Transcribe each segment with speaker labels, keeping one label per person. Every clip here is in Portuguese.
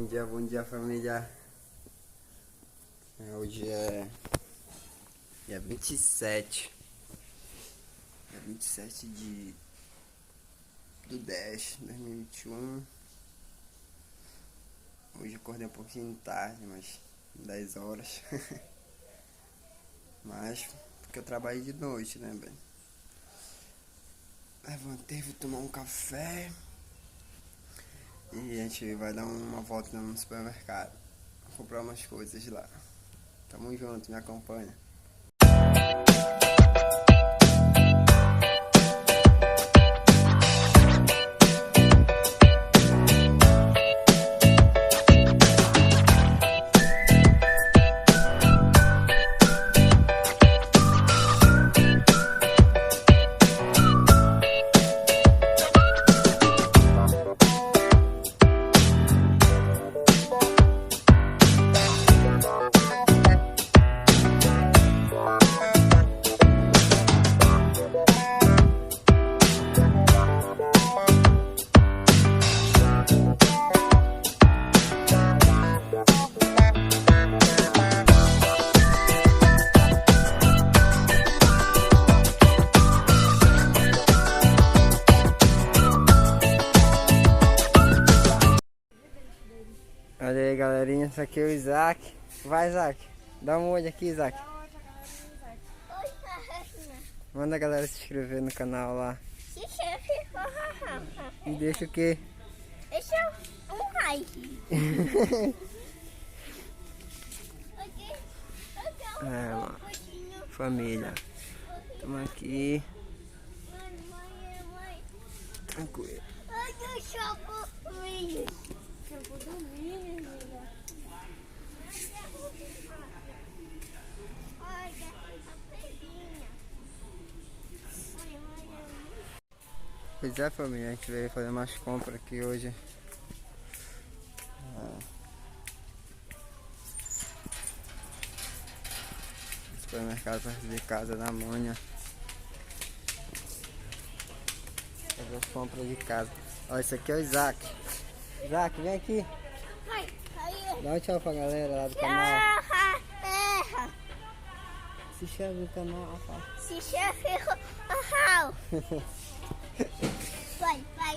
Speaker 1: Bom dia família. Hoje é dia 27 do 10 de 2021. Hoje acordei um pouquinho tarde, mas 10 horas. Mas porque eu trabalhei de noite, né, bem? Levantei, vou tomar um café e a gente vai dar uma volta no supermercado, comprar umas coisas lá. Tamo junto, me acompanha. Olha aí, galerinha, esse aqui é o Isaac. Vai, Isaac, dá um olho aqui, Isaac. Manda a galera se inscrever no canal lá. Se inscreve. E deixa o quê? Deixa um like. Família, estamos aqui. Tranquilo. Pois é, família, a gente veio fazer umas compras aqui hoje. Supermercado perto de casa da manhã. Fazer as compras de casa. Olha, esse aqui é o Isaac. Isaac, vem aqui. Dá um tchau pra galera lá do canal. Se inscreve no canal, rapaz. Se inscreve no canal.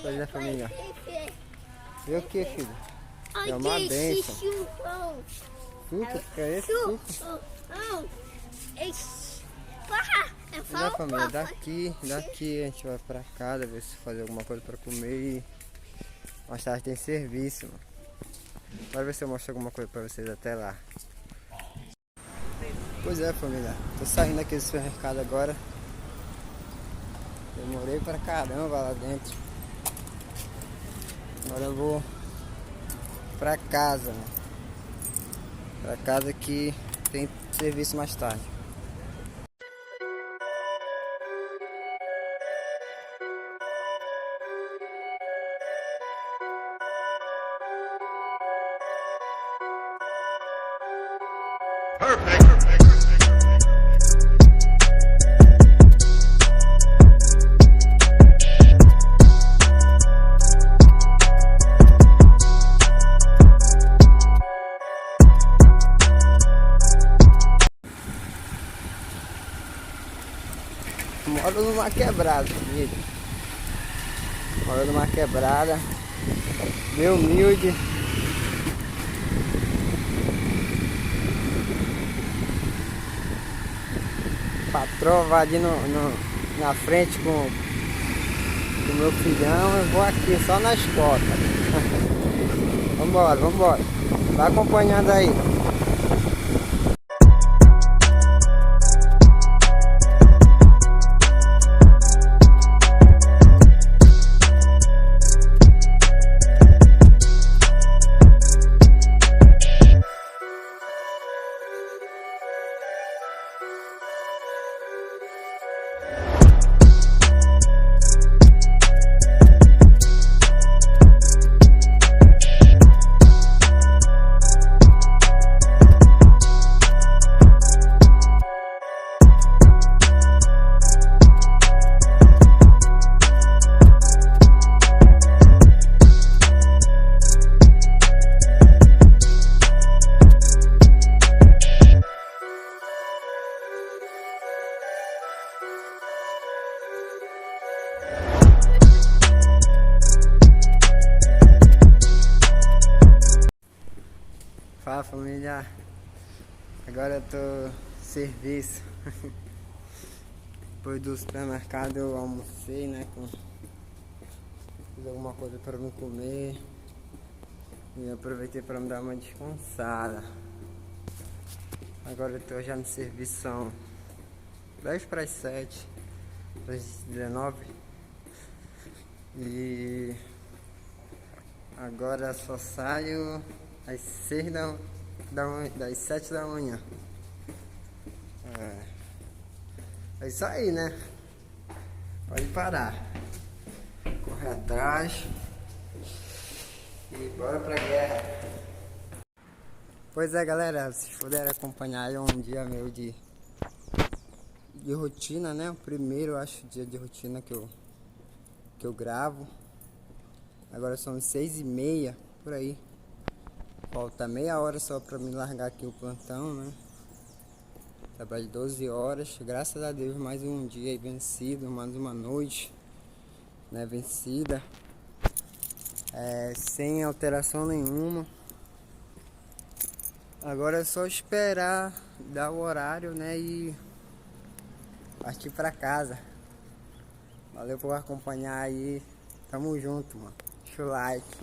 Speaker 1: Pois é, família. Vê o que, filho? É uma benção. Suco? Que é esse suco? Pois é, família, daqui a gente vai pra casa, ver se fazer alguma coisa pra comer. E mais tarde tem serviço, mano. Bora ver se eu mostro alguma coisa pra vocês até lá. Pois é, família, tô saindo aqui do supermercado agora. Demorei pra caramba lá dentro. Agora eu vou pra casa, né? Pra casa que tem serviço mais tarde. Moro numa quebrada, família. Moro numa quebrada, meio humilde. Patroa vai ali na frente com o meu filhão. Eu vou aqui só na escola. Vambora. Vai acompanhando aí. Fala, família. Agora eu tô serviço. Depois do supermercado eu almocei, né? Fiz alguma coisa para me comer. E aproveitei para me dar uma descansada. Agora eu tô já no serviço, são 10 para as 7, para as 19. E agora só saio às 6 das 7 da manhã. É isso aí, né? Pode parar. Corre atrás. E bora pra guerra. Pois é, galera, vocês puderem acompanhar aí um dia meu de rotina, né? O primeiro, eu acho, dia de rotina que eu gravo. Agora são 6h30, por aí. Falta meia hora só pra me largar aqui o plantão, né? Trabalho 12 horas. Graças a Deus, mais um dia aí vencido, mais uma noite, né? Vencida. Sem alteração nenhuma. Agora é só esperar dar o horário, né? E partir pra casa. Valeu por acompanhar aí. Tamo junto, mano. Deixa o like.